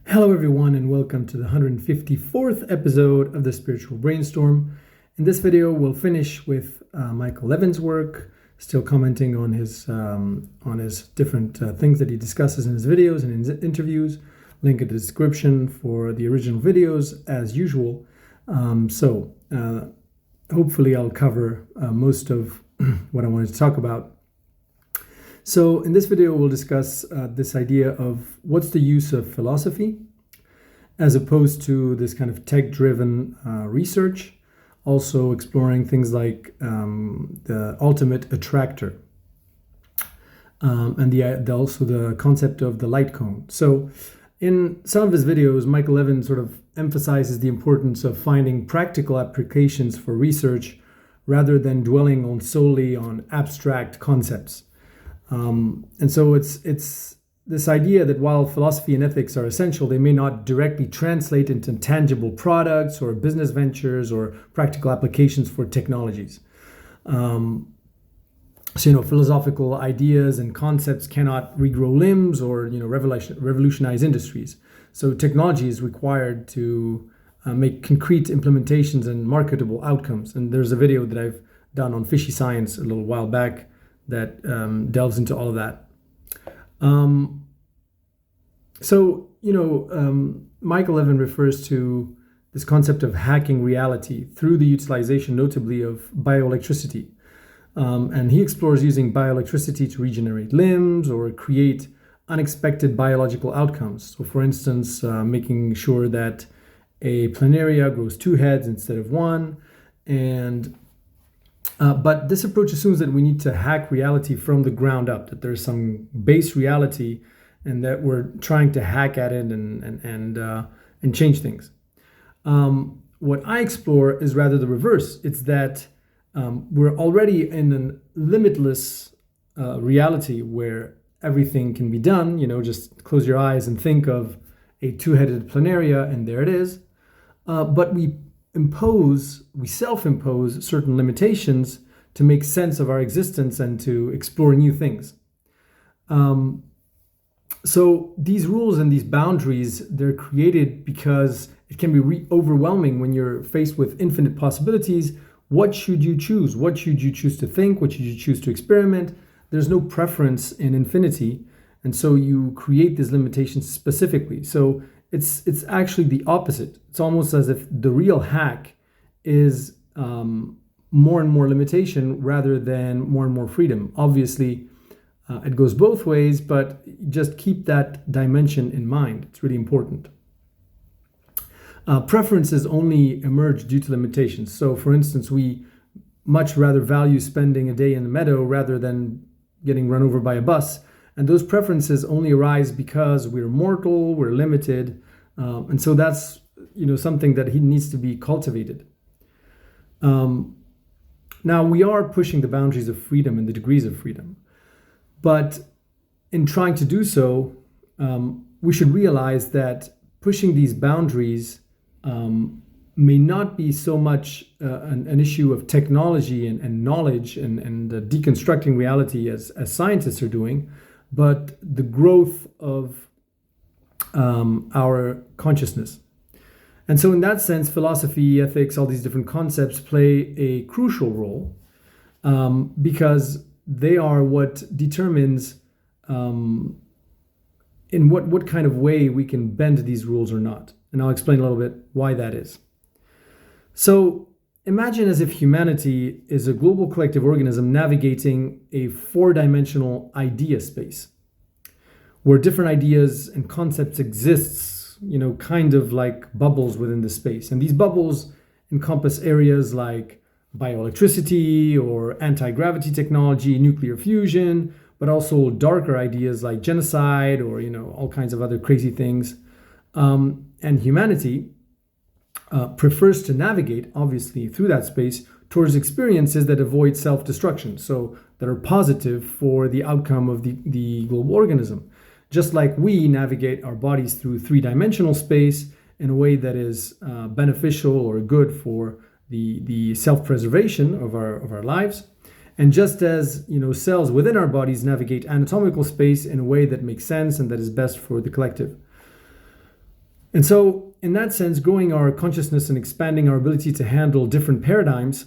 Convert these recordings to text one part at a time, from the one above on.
Hello, everyone, and welcome to the 154th episode of the Spiritual Brainstorm. In this video, we'll finish with Michael Levin's work, still commenting on his different things that he discusses in his videos and in his interviews. Link in the description for the original videos, as usual. Hopefully, I'll cover most of what I wanted to talk about. So in this video, we'll discuss this idea of what's the use of philosophy as opposed to this kind of tech-driven research, also exploring things like the ultimate attractor and also the concept of the light cone. So in some of his videos, Michael Levin sort of emphasizes the importance of finding practical applications for research rather than dwelling solely on abstract concepts. And so it's this idea that while philosophy and ethics are essential, they may not directly translate into tangible products or business ventures or practical applications for technologies. Philosophical ideas and concepts cannot regrow limbs or, revolutionize industries. So technology is required to make concrete implementations and marketable outcomes. And there's a video that I've done on fishy science a little while back that delves into all of that. Michael Levin refers to this concept of hacking reality through the utilization, notably, of bioelectricity. And he explores using bioelectricity to regenerate limbs or create unexpected biological outcomes. So, for instance, making sure that a planaria grows 2 heads instead of 1, but this approach assumes that we need to hack reality from the ground up, that there's some base reality and that we're trying to hack at it and change things. What I explore is rather the reverse. It's that we're already in a limitless reality where everything can be done. Just close your eyes and think of a 2-headed planaria and there it is. But we self-impose certain limitations to make sense of our existence and to explore new things. So these rules and these boundaries, they're created because it can be overwhelming when you're faced with infinite possibilities. What should you choose? What should you choose to think? What should you choose to experiment? There's no preference in infinity. And so you create these limitations specifically. So it's actually the opposite. It's almost as if the real hack is more and more limitation rather than more and more freedom. Obviously, it goes both ways, but just keep that dimension in mind. It's really important. Preferences only emerge due to limitations. So, for instance, we much rather value spending a day in the meadow rather than getting run over by a bus. And those preferences only arise because we're mortal, we're limited. And so that's, something that needs to be cultivated. Now, we are pushing the boundaries of freedom and the degrees of freedom. But in trying to do so, we should realize that pushing these boundaries may not be so much an issue of technology and knowledge and deconstructing reality as scientists are doing, but the growth of our consciousness. And so in that sense, philosophy, ethics, all these different concepts play a crucial role because they are what determines in what kind of way we can bend these rules or not. And I'll explain a little bit why that is. So imagine as if humanity is a global collective organism navigating a 4-dimensional idea space where different ideas and concepts exists, kind of like bubbles within the space. And these bubbles encompass areas like bioelectricity or anti-gravity technology, nuclear fusion, but also darker ideas like genocide or, all kinds of other crazy things. And humanity prefers to navigate, obviously, through that space towards experiences that avoid self-destruction, so that are positive for the outcome of the global organism. Just like we navigate our bodies through 3-dimensional space in a way that is beneficial or good for the self-preservation of our lives. And just as cells within our bodies navigate anatomical space in a way that makes sense and that is best for the collective. And so, in that sense, growing our consciousness and expanding our ability to handle different paradigms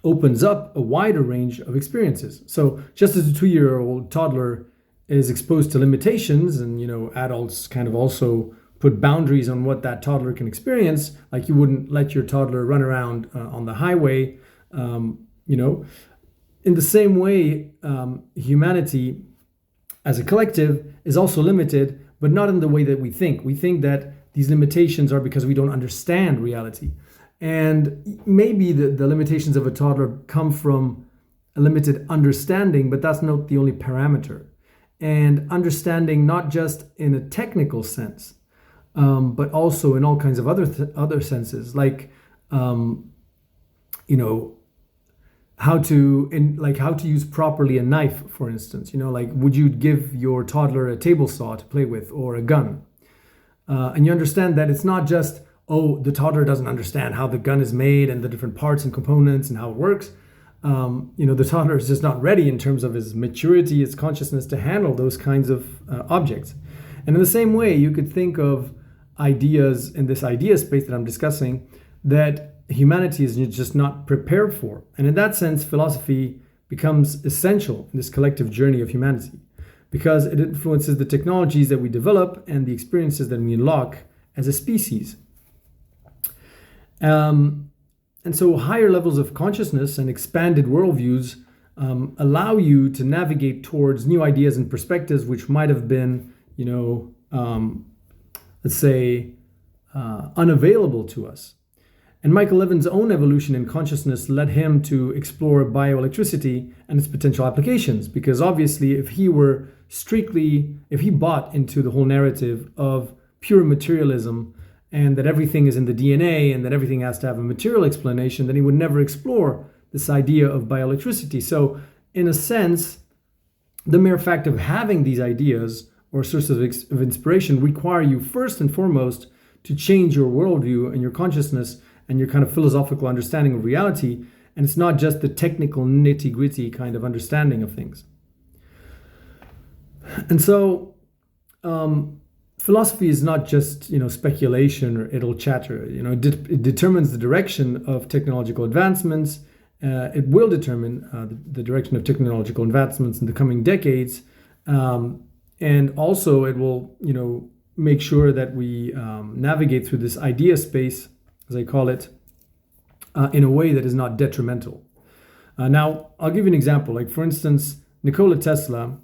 opens up a wider range of experiences. So, just as a 2-year-old toddler is exposed to limitations, and adults kind of also put boundaries on what that toddler can experience, like you wouldn't let your toddler run around on the highway, in the same way, humanity as a collective is also limited, but not in the way that we think. We think that these limitations are because we don't understand reality. And maybe the limitations of a toddler come from a limited understanding, but that's not the only parameter. And understanding not just in a technical sense, but also in all kinds of other senses, like how to use properly a knife, for instance. Like, would you give your toddler a table saw to play with, or a gun? And you understand that it's not just, the toddler doesn't understand how the gun is made and the different parts and components and how it works. The toddler is just not ready in terms of his maturity, his consciousness, to handle those kinds of objects. And in the same way, you could think of ideas in this idea space that I'm discussing that humanity is just not prepared for. And in that sense, philosophy becomes essential in this collective journey of humanity, because it influences the technologies that we develop and the experiences that we unlock as a species. And so higher levels of consciousness and expanded worldviews allow you to navigate towards new ideas and perspectives which might have been, let's say, unavailable to us. And Michael Levin's own evolution in consciousness led him to explore bioelectricity and its potential applications, because obviously if he bought into the whole narrative of pure materialism and that everything is in the DNA and that everything has to have a material explanation, then he would never explore this idea of bioelectricity. So in a sense, the mere fact of having these ideas or sources of inspiration require you first and foremost to change your worldview and your consciousness and your kind of philosophical understanding of reality. And it's not just the technical nitty-gritty kind of understanding of things. And so philosophy is not just speculation or idle chatter. It determines the direction of technological advancements. It will determine the direction of technological advancements in the coming decades. And also it will make sure that we navigate through this idea space, as I call it, in a way that is not detrimental. Now, I'll give you an example. Like, for instance, Nikola Tesla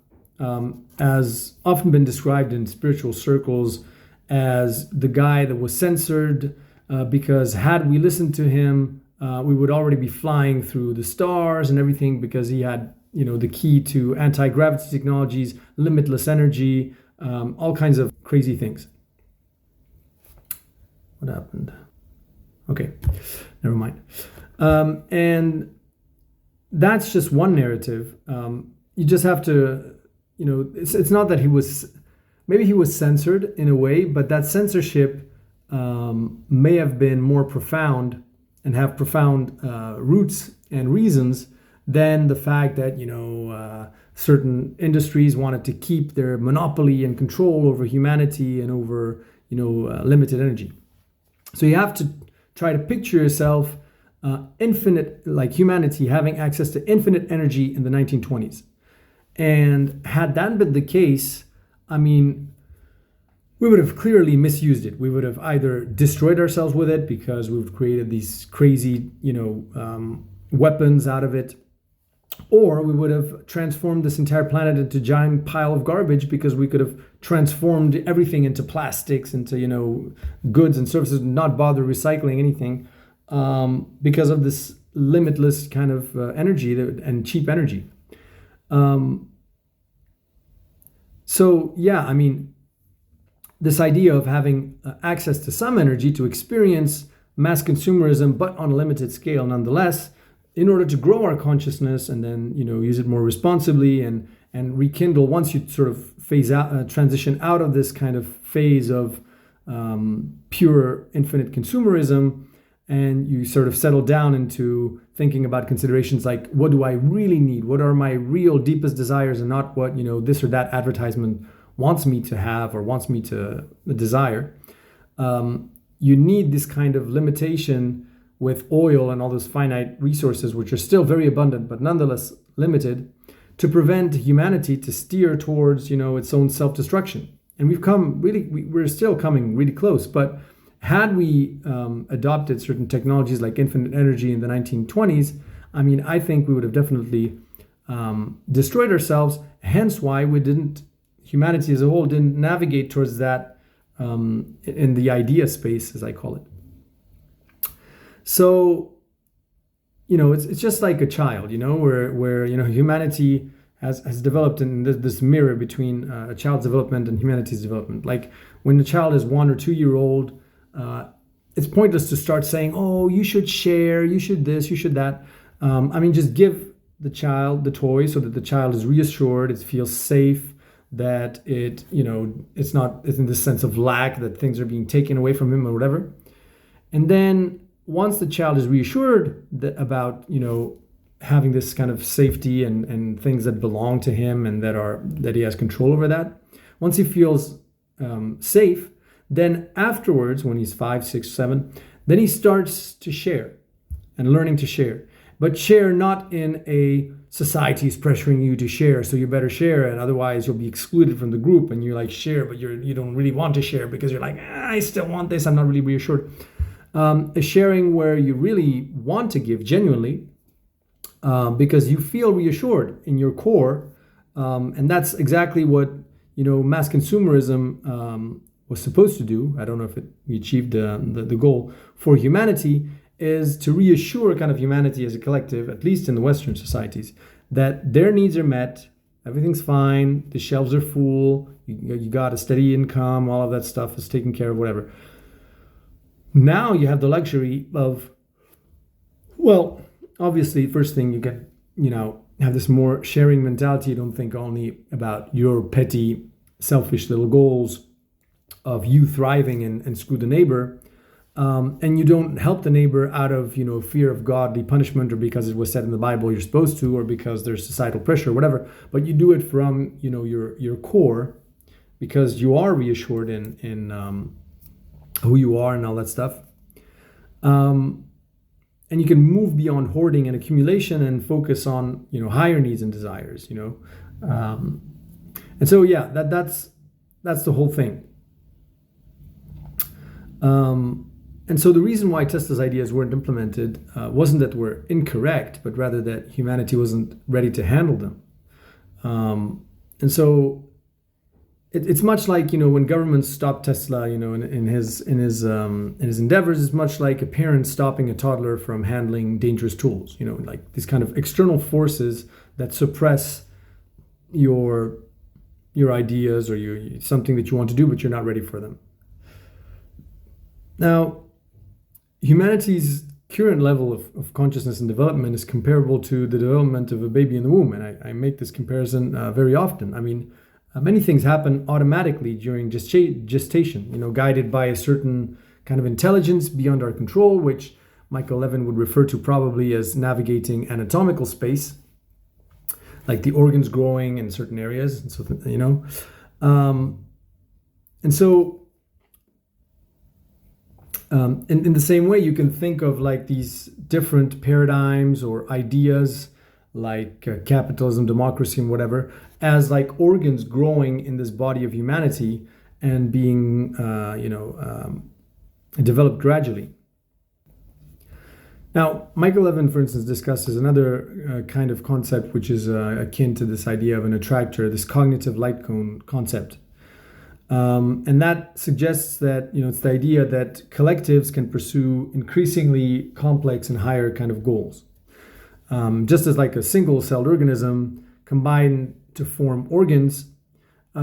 has often been described in spiritual circles as the guy that was censored because had we listened to him, we would already be flying through the stars and everything, because he had, the key to anti-gravity technologies, limitless energy, all kinds of crazy things. What happened? Okay, never mind. And that's just one narrative. You just have to, it's not that he was censored in a way, but that censorship may have been more profound and have profound roots and reasons than the fact that, certain industries wanted to keep their monopoly and control over humanity and over, limited energy. So you have to try to picture yourself infinite, like humanity having access to infinite energy in the 1920s. And had that been the case, we would have clearly misused it. We would have either destroyed ourselves with it because we've created these crazy, weapons out of it, or we would have transformed this entire planet into a giant pile of garbage because we could have transformed everything into plastics, into, goods and services, not bother recycling anything because of this limitless kind of energy and cheap energy. This idea of having access to some energy to experience mass consumerism, but on a limited scale nonetheless, in order to grow our consciousness and then, use it more responsibly and rekindle once you sort of transition out of this kind of phase of pure infinite consumerism, and you sort of settle down into thinking about considerations like, what do I really need? What are my real deepest desires, and not what, this or that advertisement wants me to have or wants me to desire. you need this kind of limitation with oil and all those finite resources, which are still very abundant, but nonetheless limited, to prevent humanity to steer towards, its own self-destruction. And we're still coming really close. But had we adopted certain technologies like infinite energy in the 1920s, I think we would have definitely destroyed ourselves. Hence why humanity as a whole didn't navigate towards that in the idea space, as I call it. So, it's just like a child, where humanity has developed in this mirror between a child's development and humanity's development. Like when the child is 1 or 2 year old, it's pointless to start saying, oh, you should share, you should this, you should that. Just give the child the toy so that the child is reassured, it feels safe, that it's in this sense of lack, that things are being taken away from him or whatever. And then once the child is reassured about, having this kind of safety and things that belong to him and that he has control over that, once he feels safe, then afterwards, when he's 5, 6, 7, then he starts to share and learning to share. But share not in a society is pressuring you to share, so you better share, and otherwise you'll be excluded from the group. And you're like, share, but you don't really want to share because you're like, I still want this, I'm not really reassured. A sharing where you really want to give genuinely because you feel reassured in your core. And that's exactly what, mass consumerism was supposed to do. I don't know if we achieved the goal for humanity, is to reassure kind of humanity as a collective, at least in the Western societies, that their needs are met, everything's fine, the shelves are full, you got a steady income, all of that stuff is taken care of, whatever. Now you have the luxury of, well, obviously, first thing you can, have this more sharing mentality. You don't think only about your petty, selfish little goals of you thriving and screw the neighbor. And you don't help the neighbor out of, fear of godly punishment, or because it was said in the Bible you're supposed to, or because there's societal pressure or whatever. But you do it from, your core, because you are reassured in who you are and all that stuff. And you can move beyond hoarding and accumulation and focus on, higher needs and desires, And so, yeah, that's the whole thing. And so the reason why Tesla's ideas weren't implemented wasn't that we're incorrect, but rather that humanity wasn't ready to handle them. And so it's much like, when governments stop Tesla, in his endeavors, it's much like a parent stopping a toddler from handling dangerous tools, like these kind of external forces that suppress your ideas or something that you want to do, but you're not ready for them. Now, humanity's current level of consciousness and development is comparable to the development of a baby in the womb. And I make this comparison very often. Many things happen automatically during gestation, guided by a certain kind of intelligence beyond our control, which Michael Levin would refer to probably as navigating anatomical space, like the organs growing in certain areas. And so, and so, in the same way, you can think of like these different paradigms or ideas like capitalism, democracy, and whatever, as like organs growing in this body of humanity and being, developed gradually. Now, Michael Levin, for instance, discusses another kind of concept which is akin to this idea of an attractor, this cognitive light cone concept. And that suggests that, it's the idea that collectives can pursue increasingly complex and higher kind of goals. Just as like a single-celled organism combined to form organs,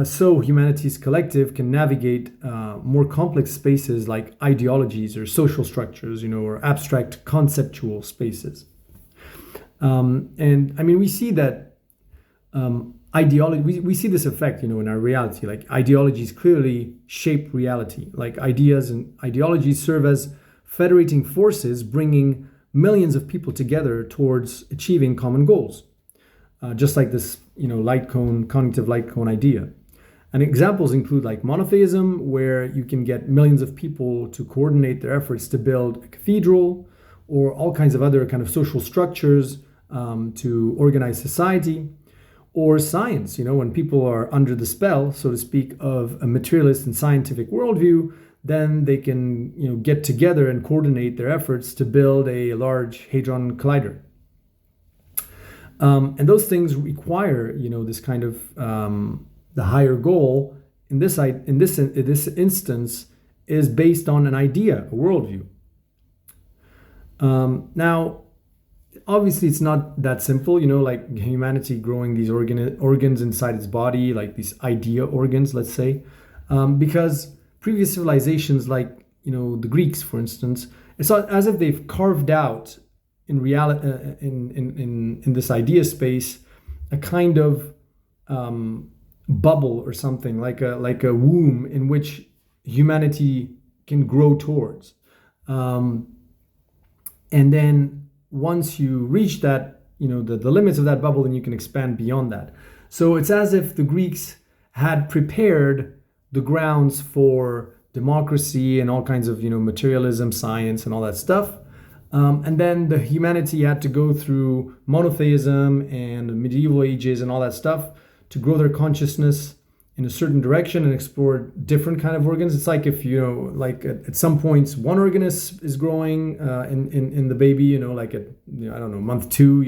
so humanity's collective can navigate more complex spaces like ideologies or social structures, or abstract conceptual spaces. We see that ideology, we see this effect, in our reality. Like ideologies clearly shape reality. Like ideas and ideologies serve as federating forces, bringing millions of people together towards achieving common goals. Just like this, cognitive light cone idea. And examples include like monotheism, where you can get millions of people to coordinate their efforts to build a cathedral, or all kinds of other kind of social structures to organize society. Or science, when people are under the spell, so to speak, of a materialist and scientific worldview, then they can get together and coordinate their efforts to build a large hadron collider. And those things require this kind of the higher goal in this instance is based on an idea, a worldview. Now, obviously, it's not that simple, like humanity growing these organs inside its body, like these idea organs, let's say, because previous civilizations, like the Greeks, for instance, it's as if they've carved out in reality, in this idea space, a kind of bubble or something, like a womb in which humanity can grow towards, and then once you reach that, the limits of that bubble, then you can expand beyond that. So it's as if the Greeks had prepared the grounds for democracy and all kinds of, materialism, science, and all that stuff. And then the humanity had to go through monotheism and the medieval ages and all that stuff to grow their consciousness in a certain direction and explore different kind of organs. It's like if like at some points one organ is growing in the baby, like at I don't know, month 2,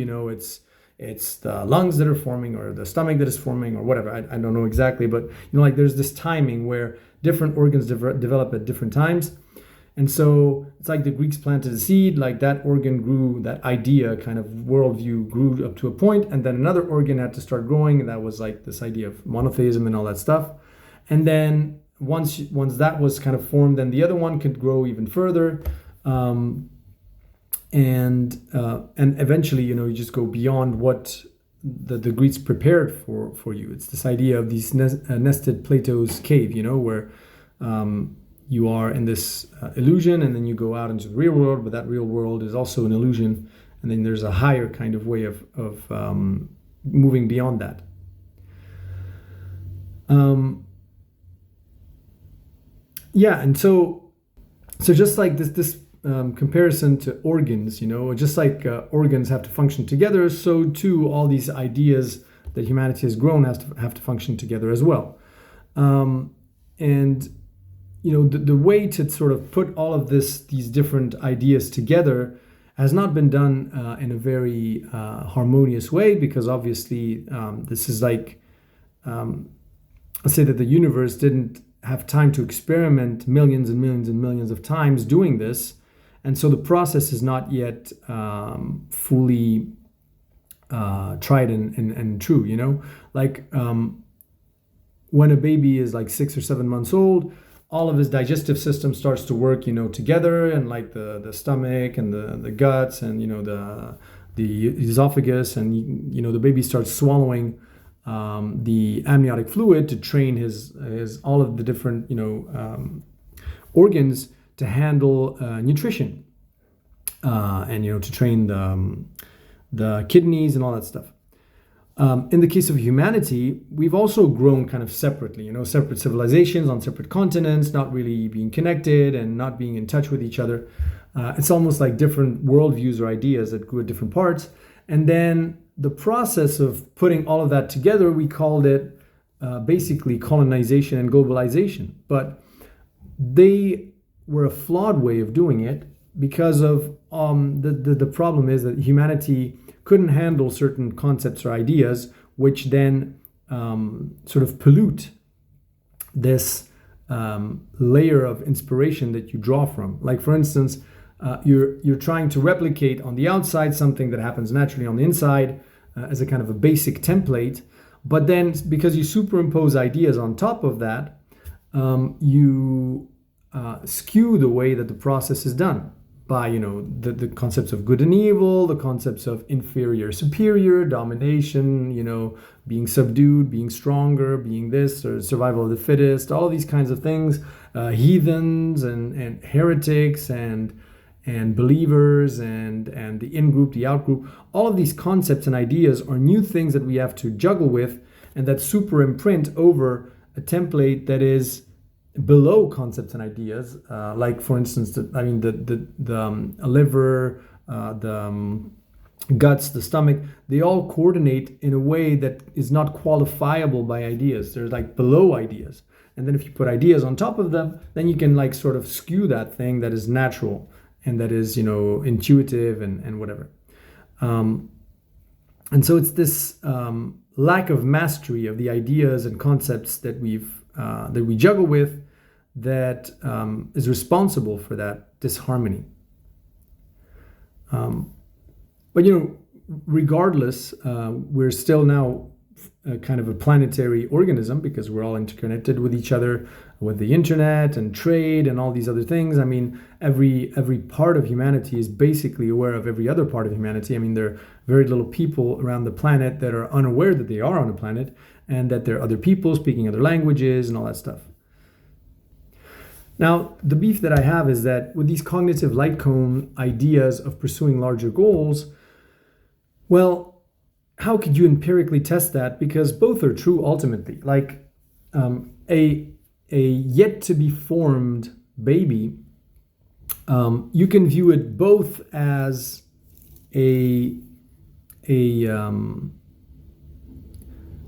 it's the lungs that are forming or the stomach that is forming or whatever. I don't know exactly, but like there's this timing where different organs develop at different times. And so it's like the Greeks planted a seed, like that organ grew, that idea kind of worldview grew up to a point, and then another organ had to start growing, and that was like this idea of monotheism and all that stuff. And then once that was kind of formed, then the other one could grow even further, and eventually, you just go beyond what the Greeks prepared for you. It's this idea of these nested Plato's cave, where you are in this illusion, and then you go out into the real world, but that real world is also an illusion, and then there's a higher kind of way of moving beyond that. And so just like this comparison to organs, just like organs have to function together, so too all these ideas that humanity has grown have to function together as well. And the way to sort of put all of these different ideas together has not been done in a very harmonious way, because obviously this is like, let's say that the universe didn't have time to experiment millions and millions and millions of times doing this. And so the process is not yet fully tried and true, like when a baby is like 6 or 7 months old, all of his digestive system starts to work, together, and like the stomach and the guts and, the esophagus, and, the baby starts swallowing the amniotic fluid to train his all of the different, organs to handle nutrition, and, to train the kidneys and all that stuff. In the case of humanity, we've also grown kind of separately, separate civilizations on separate continents, not really being connected and not being in touch with each other. It's almost like different worldviews or ideas that grew at different parts. And then the process of putting all of that together, we called it basically colonization and globalization. But they were a flawed way of doing it because of the problem is that humanity couldn't handle certain concepts or ideas, which then sort of pollute this layer of inspiration that you draw from. Like, for instance, you're trying to replicate on the outside something that happens naturally on the inside as a kind of a basic template, but then because you superimpose ideas on top of that, you skew the way that the process is done by, the concepts of good and evil, the concepts of inferior, superior, domination, being subdued, being stronger, being this, or survival of the fittest, all of these kinds of things, heathens and heretics and believers and the in-group, the out-group, all of these concepts and ideas are new things that we have to juggle with and that superimprint over a template that is below concepts and ideas, like for instance, the liver, the guts, the stomach, they all coordinate in a way that is not qualifiable by ideas. They're like below ideas. And then if you put ideas on top of them, then you can like sort of skew that thing that is natural and that is, intuitive and whatever. And so it's this lack of mastery of the ideas and concepts that we juggle with that is responsible for that disharmony. But regardless, we're still now kind of a planetary organism because we're all interconnected with each other, with the internet and trade and all these other things. I mean, every part of humanity is basically aware of every other part of humanity. I mean, there are very little people around the planet that are unaware that they are on a planet and that there are other people speaking other languages and all that stuff. Now, the beef that I have is that with these cognitive light cone ideas of pursuing larger goals, well, how could you empirically test that? Because both are true ultimately. Like a yet to be formed baby, you can view it both as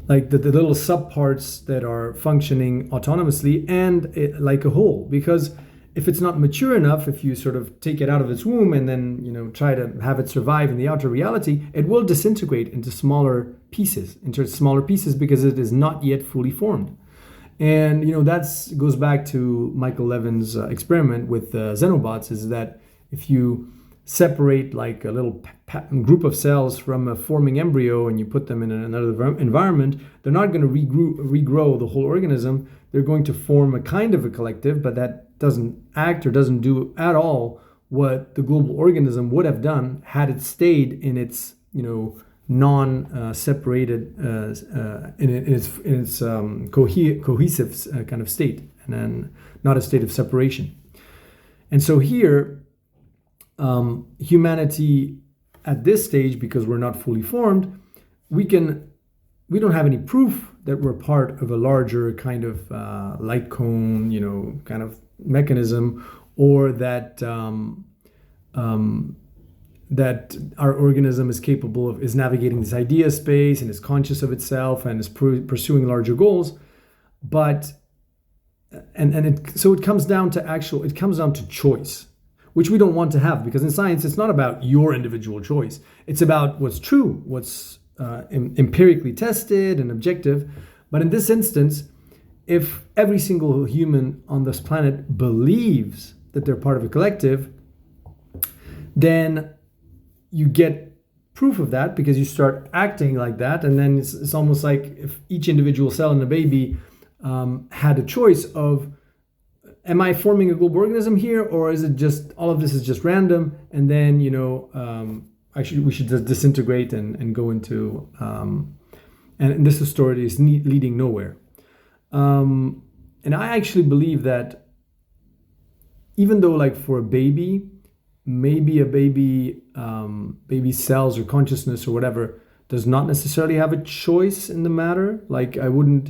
like the little subparts that are functioning autonomously and like a whole. Because if it's not mature enough, if you sort of take it out of its womb and then try to have it survive in the outer reality, it will disintegrate into smaller pieces because it is not yet fully formed. And that goes back to Michael Levin's experiment with xenobots, is that if you separate like a little group of cells from a forming embryo and you put them in another environment, they're not going to regrow the whole organism. They're going to form a kind of a collective, but that doesn't act or doesn't do at all what the global organism would have done had it stayed in its non-separated in its cohesive kind of state, and then not a state of separation. And so here, humanity at this stage, because we're not fully formed, we don't have any proof that we're part of a larger kind of light cone, kind of mechanism, or that that our organism is capable of, is navigating this idea space and is conscious of itself and is pursuing larger goals. But so it comes down to choice, which we don't want to have, because in science it's not about your individual choice. It's about what's true, what's empirically tested and objective. But in this instance, if every single human on this planet believes that they're part of a collective, then you get proof of that because you start acting like that. And then it's almost like if each individual cell in the baby had a choice of, am I forming a global organism here, or is it just all of this is just random? And then we should just disintegrate and go into and this story is leading nowhere. And I actually believe that even though, like, for a baby, maybe a baby cells or consciousness or whatever does not necessarily have a choice in the matter. Like, I wouldn't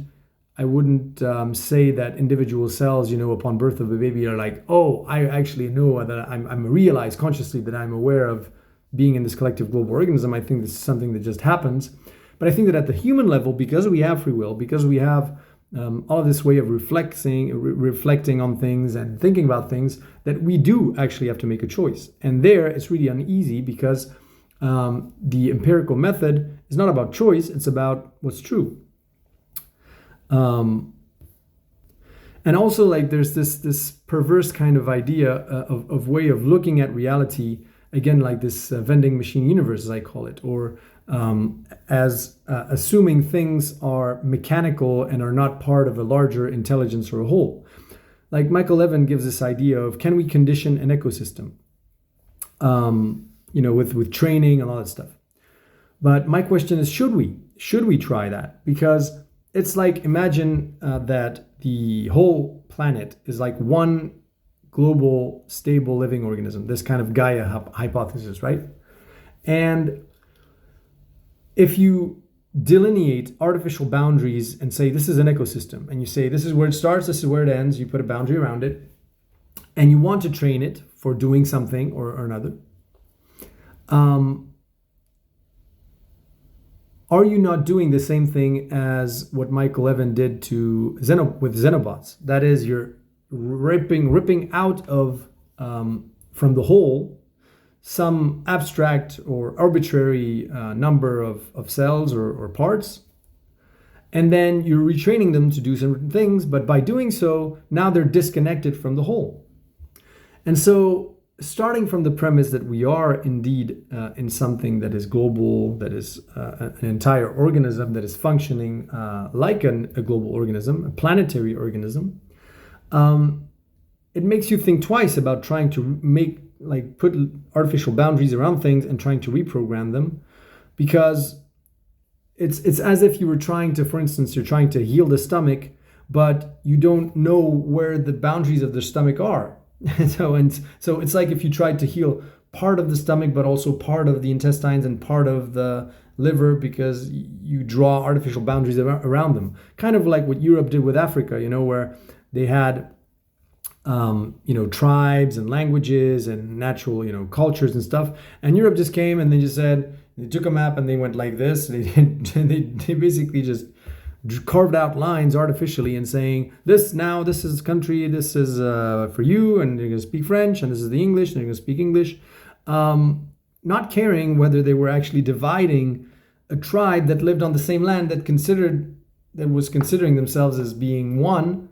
say that individual cells, upon birth of a baby are like, oh, I actually know that I'm realized consciously that I'm aware of being in this collective global organism. I think this is something that just happens. But I think that at the human level, because we have free will, because we have all of this way of reflecting on things and thinking about things, that we do actually have to make a choice. And there it's really uneasy because the empirical method is not about choice, it's about what's true. And also, like, there's this perverse kind of idea of way of looking at reality, again, like this vending machine universe, as I call it, or as assuming things are mechanical and are not part of a larger intelligence or a whole. Like, Michael Levin gives this idea of, can we condition an ecosystem? With training and all that stuff. But my question is, should we try that? Because it's like, imagine that the whole planet is like one global, stable, living organism, this kind of Gaia hypothesis, right? And if you delineate artificial boundaries and say this is an ecosystem, and you say this is where it starts, this is where it ends, you put a boundary around it, and you want to train it for doing something or another, are you not doing the same thing as what Levin did to with Xenobots? That is, you're ripping out of from the whole some abstract or arbitrary number of cells or parts, and then you're retraining them to do certain things, but by doing so, now they're disconnected from the whole. And so, starting from the premise that we are indeed in something that is global, that is an entire organism that is functioning like a global organism, a planetary organism, it makes you think twice about trying to put artificial boundaries around things and trying to reprogram them, because it's as if you were trying to, for instance, you're trying to heal the stomach, but you don't know where the boundaries of the stomach are. So it's like if you tried to heal part of the stomach, but also part of the intestines and part of the liver, because you draw artificial boundaries around them. Kind of like what Europe did with Africa, where they had, tribes and languages and natural, cultures and stuff. And Europe just came and they just said, they took a map and they went like this. They basically just carved out lines artificially and saying, this is country, this is for you, and you're going to speak French, and this is the English, and you're going to speak English, not caring whether they were actually dividing a tribe that lived on the same land that was considering themselves as being one.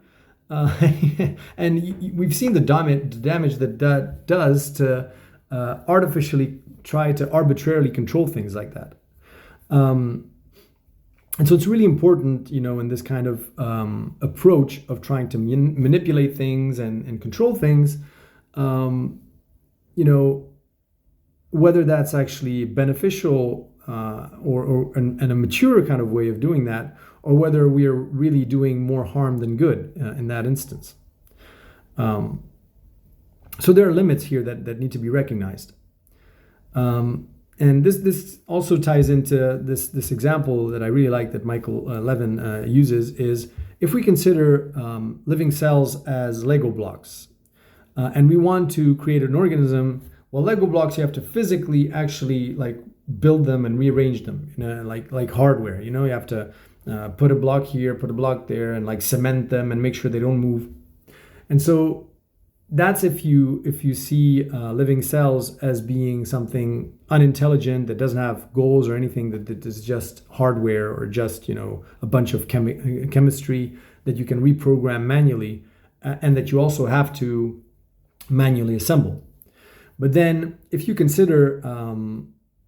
And we've seen the damage that does to artificially try to arbitrarily control things like that. And so it's really important, in this kind of approach of trying to manipulate things and control things, whether that's actually beneficial and a mature kind of way of doing that, or whether we are really doing more harm than good in that instance. So there are limits here that need to be recognized. And this also ties into this example that I really like that Levin uses, is if we consider living cells as Lego blocks, and we want to create an organism, well, Lego blocks, you have to physically actually build them and rearrange them, like hardware. You have to put a block here, put a block there, and cement them and make sure they don't move. And so that's if you see living cells as being something unintelligent that doesn't have goals or anything, that is just hardware or just a bunch of chemistry that you can reprogram manually, and that you also have to manually assemble. But then if you consider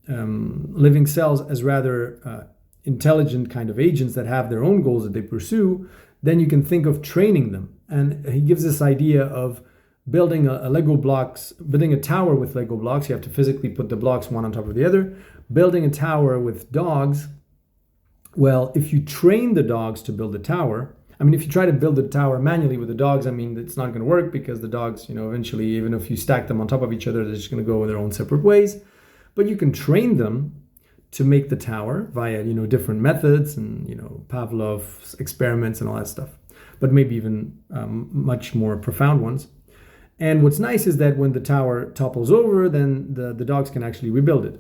living cells as rather intelligent kind of agents that have their own goals that they pursue, then you can think of training them. And he gives this idea of building building a tower with Lego blocks. You have to physically put the blocks one on top of the other. Building a tower with dogs. Well, if you train the dogs to build a tower, if you try to build the tower manually with the dogs, it's not going to work, because the dogs, eventually, even if you stack them on top of each other, they're just going to go their own separate ways. But you can train them to make the tower via, different methods and, Pavlov's experiments and all that stuff, but maybe even much more profound ones. And what's nice is that when the tower topples over, then the dogs can actually rebuild it.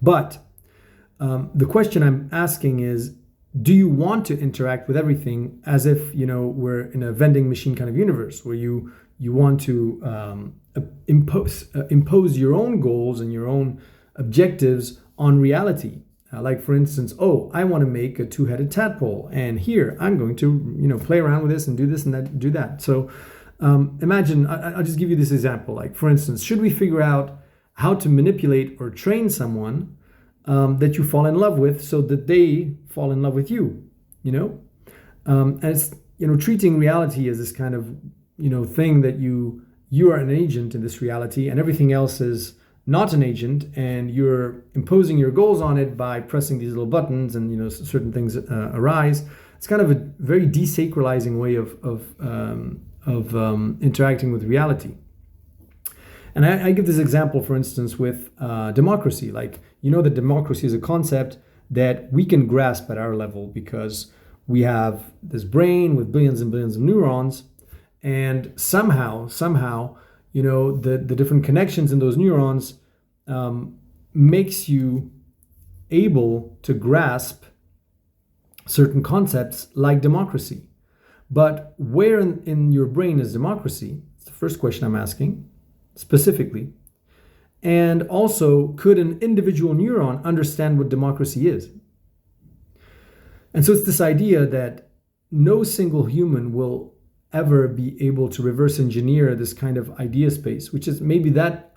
But the question I'm asking is, do you want to interact with everything as if, we're in a vending machine kind of universe, where you want to impose your own goals and your own objectives on reality? Like, for instance, I want to make a two-headed tadpole, and here I'm going to, play around with this and do this and do that. So imagine, I'll just give you this example. Like, for instance, should we figure out how to manipulate or train someone that you fall in love with, so that they fall in love with you, as treating reality as this kind of thing that you are an agent in this reality, and everything else is not an agent, and you're imposing your goals on it by pressing these little buttons, and certain things arise. It's kind of a very desacralizing way of interacting with reality. And I give this example, for instance, with democracy. That democracy is a concept that we can grasp at our level, because we have this brain with billions and billions of neurons, and somehow, the different connections in those neurons makes you able to grasp certain concepts like democracy. But where in your brain is democracy? It's the first question I'm asking specifically. And also, could an individual neuron understand what democracy is? And so it's this idea that no single human will ever be able to reverse engineer this kind of idea space, which is maybe that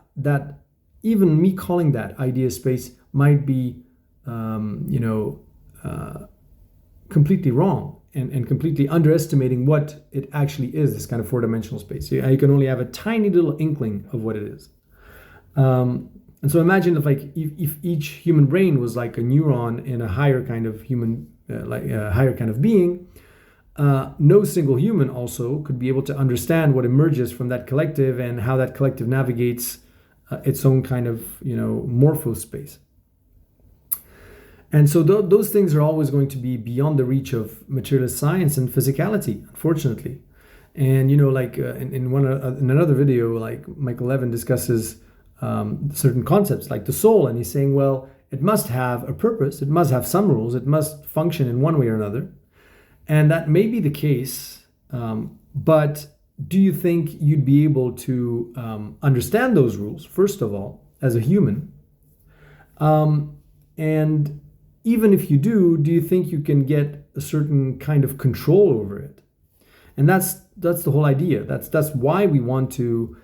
even me calling that idea space might be, completely wrong and completely underestimating what it actually is, this kind of four-dimensional space. You can only have a tiny little inkling of what it is. And so imagine if each human brain was like a neuron in a higher kind of human, higher kind of being. No single human also could be able to understand what emerges from that collective and how that collective navigates its own kind of morpho space. And so those things are always going to be beyond the reach of materialist science and physicality, unfortunately. And in another video, like Michael Levin discusses certain concepts like the soul, and he's saying, well, it must have a purpose, it must have some rules, it must function in one way or another. And that may be the case, but do you think you'd be able to understand those rules, first of all, as a human? And even if you do you think you can get a certain kind of control over it? And that's the whole idea. That's why we want to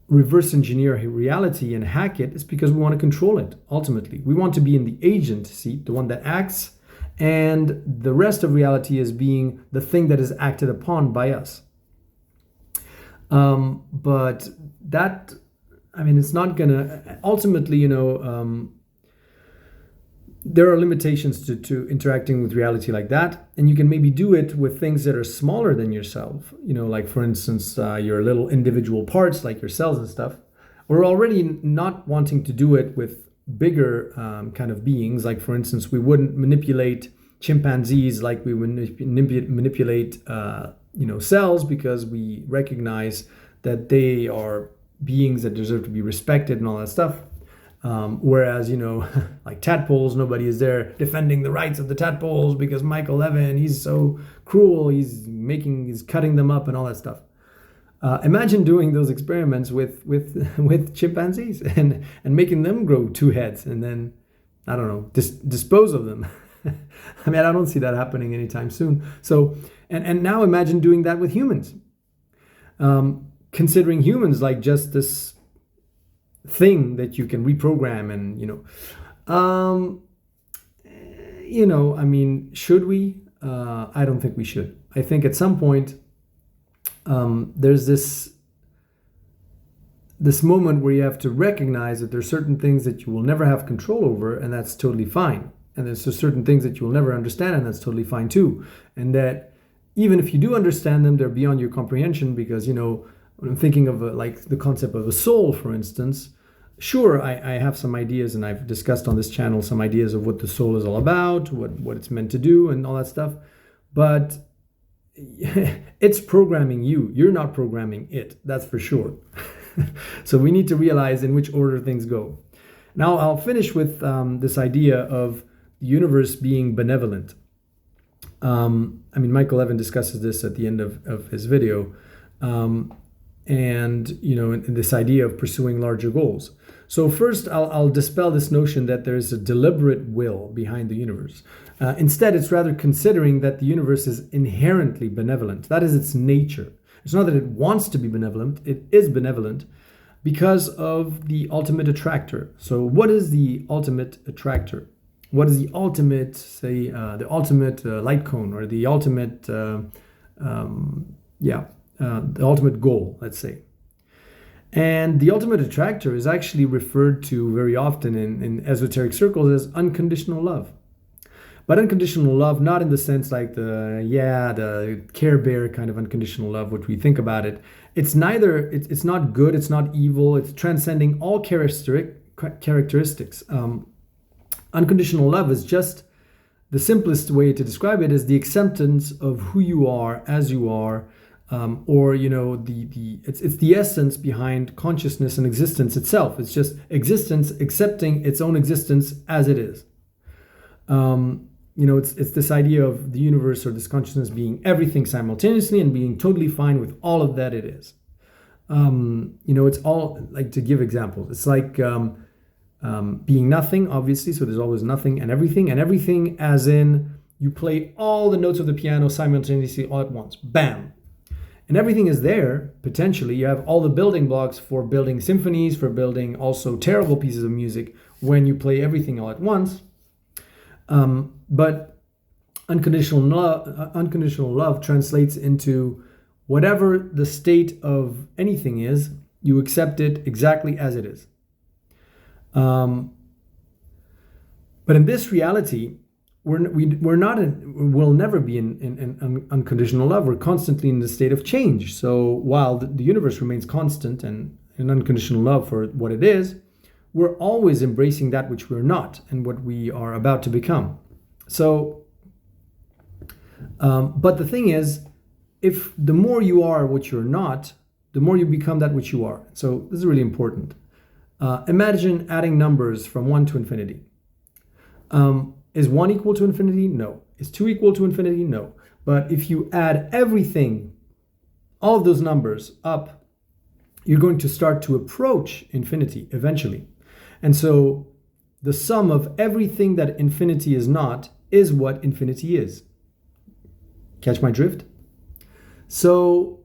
reverse engineer reality and hack it. Is because we want to control it. Ultimately, we want to be in the agent seat, the one that acts, and the rest of reality is being the thing that is acted upon by us. But that, it's not gonna ultimately, there are limitations to interacting with reality like that, and you can maybe do it with things that are smaller than yourself, like for instance your little individual parts like your cells and stuff. We're already not wanting to do it with bigger kind of beings, like for instance we wouldn't manipulate chimpanzees like we would manipulate cells, because we recognize that they are beings that deserve to be respected and all that stuff. Whereas, like tadpoles, nobody is there defending the rights of the tadpoles because Michael Levin, he's so cruel, he's cutting them up and all that stuff. Imagine doing those experiments with chimpanzees and making them grow two heads and then, I don't know, dispose of them. I don't see that happening anytime soon. So, and now imagine doing that with humans. Considering humans like just this thing that you can reprogram and should we? I don't think we should. I think at some point there's this moment where you have to recognize that there's certain things that you will never have control over, and that's totally fine. And there's certain things that you will never understand, and that's totally fine too. And that even if you do understand them, they're beyond your comprehension, because when I'm thinking of like the concept of a soul, for instance, sure, I have some ideas, and I've discussed on this channel some ideas of what the soul is all about, what it's meant to do, and all that stuff. But it's programming you. You're not programming it. That's for sure. So we need to realize in which order things go. Now I'll finish with this idea of the universe being benevolent. Michael Levin discusses this at the end of his video. And in this idea of pursuing larger goals. So first, I'll dispel this notion that there's a deliberate will behind the universe. Instead, it's rather considering that the universe is inherently benevolent. That is its nature. It's not that it wants to be benevolent. It is benevolent because of the ultimate attractor. So what is the ultimate attractor? What is the ultimate, the ultimate light cone, or the ultimate, the ultimate goal, let's say. And the ultimate attractor is actually referred to very often in esoteric circles as unconditional love. But unconditional love, not in the sense like the Care Bear kind of unconditional love, which we think about it. It's it's not good, it's not evil, it's transcending all characteristics. Unconditional love is just the simplest way to describe it is the acceptance of who you are as you are, or it's the essence behind consciousness and existence itself. It's just existence accepting its own existence as it is. It's this idea of the universe or this consciousness being everything simultaneously and being totally fine with all of that it is. It's all like, to give examples, it's like being nothing, obviously. So there's always nothing and everything as in you play all the notes of the piano simultaneously all at once. Bam. And everything is there, potentially. You have all the building blocks for building symphonies, for building also terrible pieces of music when you play everything all at once. But unconditional love translates into whatever the state of anything is, you accept it exactly as it is. But in this reality, we'll never be in unconditional love. We're constantly in the state of change. So while the universe remains constant and in unconditional love for what it is, we're always embracing that which we're not and what we are about to become. So, but the thing is, if the more you are what you're not, the more you become that which you are. So this is really important. Imagine adding numbers from 1 to infinity. Is 1 equal to infinity? No. Is 2 equal to infinity? No. But if you add everything, all of those numbers up, you're going to start to approach infinity eventually. And so the sum of everything that infinity is not is what infinity is. Catch my drift? So,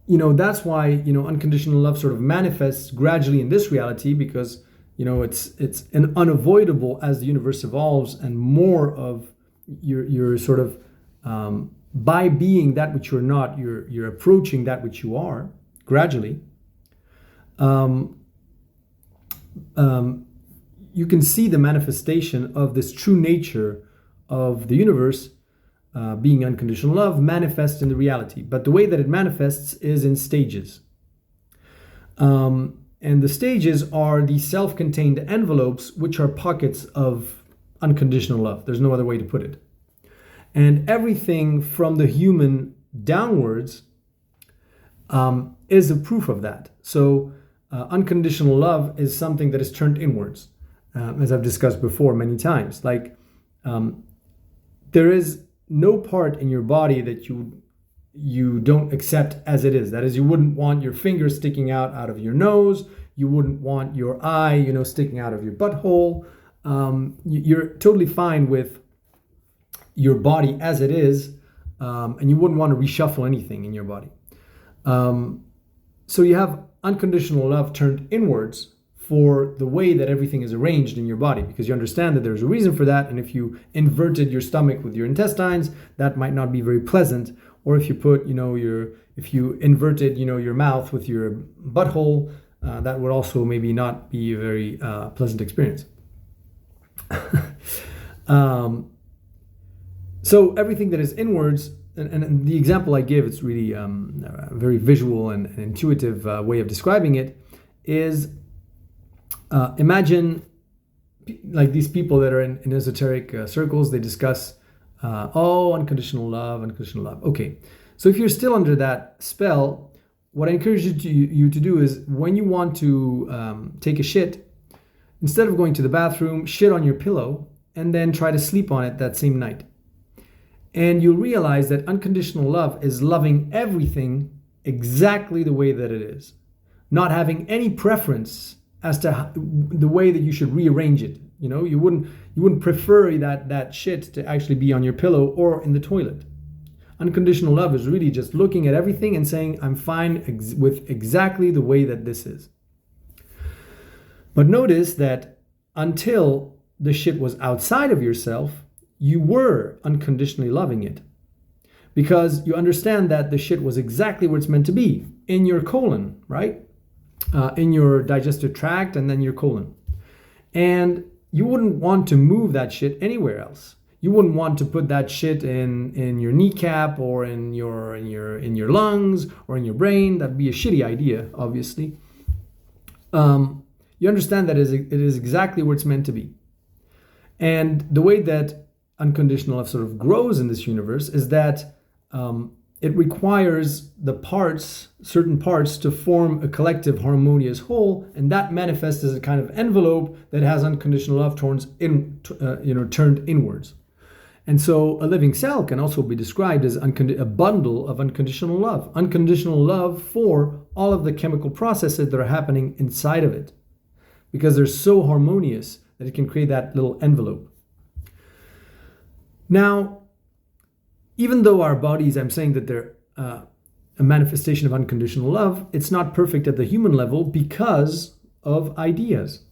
that's why, unconditional love sort of manifests gradually in this reality, because it's an unavoidable as the universe evolves, and more of your sort of by being that which you're not, you're approaching that which you are gradually. You can see the manifestation of this true nature of the universe being unconditional love manifest in the reality. But the way that it manifests is in stages. And the stages are the self-contained envelopes, which are pockets of unconditional love. There's no other way to put it. And everything from the human downwards is a proof of that. So unconditional love is something that is turned inwards, as I've discussed before many times. Like there is no part in your body that you don't accept as it is. That is, you wouldn't want your finger sticking out of your nose. You wouldn't want your eye, sticking out of your butthole. You're totally fine with your body as it is, and you wouldn't want to reshuffle anything in your body. So you have unconditional love turned inwards for the way that everything is arranged in your body, because you understand that there's a reason for that. And if you inverted your stomach with your intestines, that might not be very pleasant. Or if you put, if you inverted, your mouth with your butthole, that would also maybe not be a very pleasant experience. So everything that is inwards, and the example I give, it's really a very visual and intuitive way of describing it, is imagine like these people that are in esoteric circles, they discuss unconditional love. Okay, so if you're still under that spell, what I encourage you to do is, when you want to take a shit, instead of going to the bathroom, shit on your pillow and then try to sleep on it that same night. And you'll realize that unconditional love is loving everything exactly the way that it is, not having any preference as to the way that you should rearrange it. You wouldn't prefer that shit to actually be on your pillow or in the toilet. Unconditional love is really just looking at everything and saying, I'm fine with exactly the way that this is. But notice that until the shit was outside of yourself, you were unconditionally loving it, because you understand that the shit was exactly where it's meant to be, in your colon, right? In your digestive tract and then your colon. And you wouldn't want to move that shit anywhere else. You wouldn't want to put that shit in your kneecap or in your lungs or in your brain. That'd be a shitty idea, obviously. You understand that it is exactly where it's meant to be. And the way that unconditional love sort of grows in this universe is that it requires the parts, certain parts, to form a collective harmonious whole, and that manifests as a kind of envelope that has unconditional love turned inwards. And so a living cell can also be described as a bundle of unconditional love. Unconditional love for all of the chemical processes that are happening inside of it, because they're so harmonious that it can create that little envelope. Now, even though our bodies, I'm saying that they're a manifestation of unconditional love, it's not perfect at the human level because of ideas.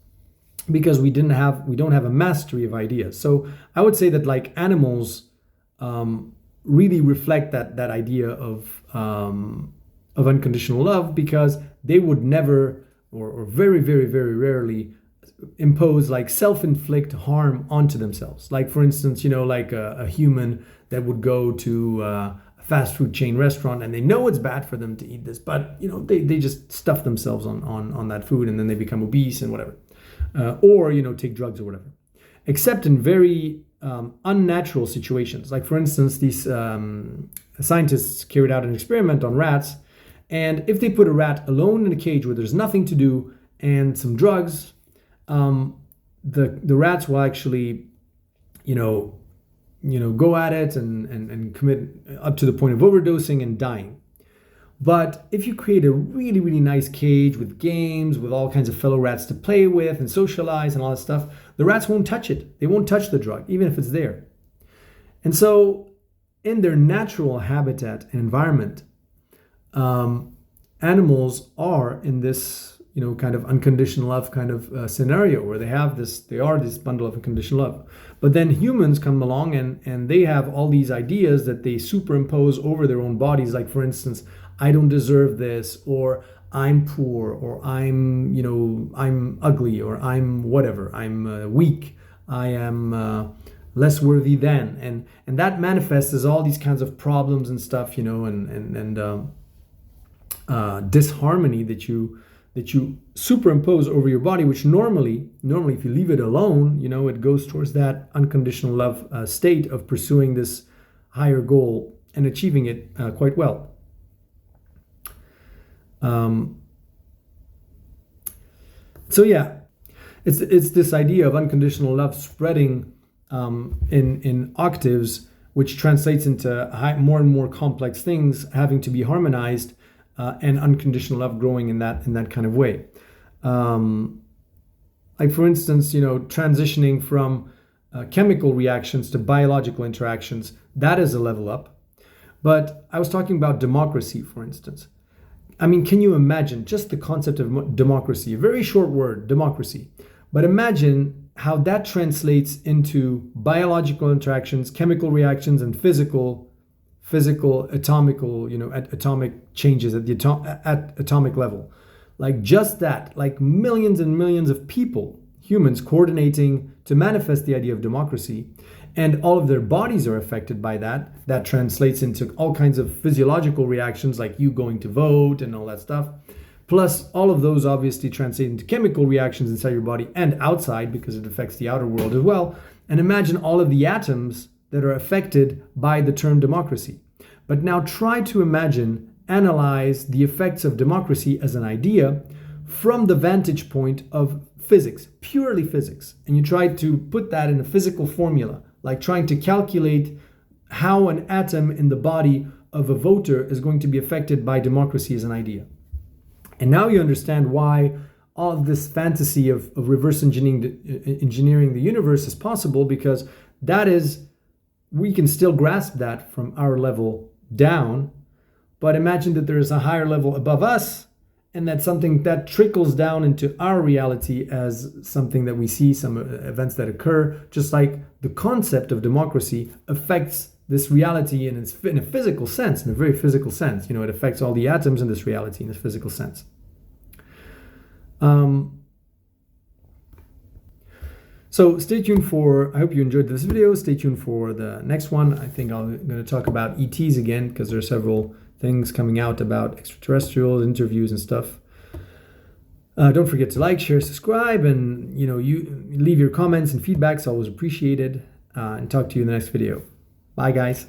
Because we don't have a mastery of ideas. So I would say that like animals really reflect that idea of unconditional love, because they would never or very, very, very rarely impose like self-inflict harm onto themselves. Like for instance, like a human that would go to a fast food chain restaurant and they know it's bad for them to eat this, but they just stuff themselves on that food and then they become obese and whatever. Or take drugs or whatever, except in very unnatural situations. Like for instance, these scientists carried out an experiment on rats, and if they put a rat alone in a cage where there's nothing to do and some drugs, the rats will actually, go at it and commit up to the point of overdosing and dying. But if you create a really, really nice cage with games, with all kinds of fellow rats to play with and socialize and all that stuff, the rats won't touch it. They won't touch the drug, even if it's there. And so in their natural habitat and environment, animals are in this, kind of unconditional love kind of scenario where they are this bundle of unconditional love. But then humans come along and they have all these ideas that they superimpose over their own bodies. Like for instance, I don't deserve this, or I'm poor, or I'm ugly, or I'm whatever, I'm weak, I am less worthy than, and that manifests as all these kinds of problems and stuff, and disharmony that you superimpose over your body, which normally if you leave it alone, it goes towards that unconditional love state of pursuing this higher goal and achieving it quite well. So yeah, it's this idea of unconditional love spreading in octaves, which translates into more and more complex things having to be harmonized, and unconditional love growing in that kind of way. Like for instance, transitioning from chemical reactions to biological interactions, that is a level up. But I was talking about democracy, for instance. I mean, can you imagine just the concept of democracy? A very short word, democracy. But imagine how that translates into biological interactions, chemical reactions, and physical, atomic changes at atomic level. Like just that, like millions and millions of people, humans coordinating to manifest the idea of democracy, and all of their bodies are affected by that. That translates into all kinds of physiological reactions, like you going to vote and all that stuff. Plus, all of those obviously translate into chemical reactions inside your body and outside, because it affects the outer world as well. And imagine all of the atoms that are affected by the term democracy. But now try to analyze the effects of democracy as an idea from the vantage point of physics, purely physics. And you try to put that in a physical formula, like trying to calculate how an atom in the body of a voter is going to be affected by democracy as an idea. And now you understand why all of this fantasy of reverse engineering the universe is possible, because we can still grasp that from our level down, but imagine that there is a higher level above us, and that's something that trickles down into our reality as something that we see, some events that occur, just like the concept of democracy affects this reality in a physical sense, in a very physical sense. It affects all the atoms in this reality in a physical sense. So stay tuned I hope you enjoyed this video. Stay tuned for the next one. I think I'm going to talk about ETs again, because there are several things coming out about extraterrestrials, interviews and stuff. Don't forget to like, share, subscribe, and you leave your comments and feedback. It's always appreciated. And talk to you in the next video. Bye, guys.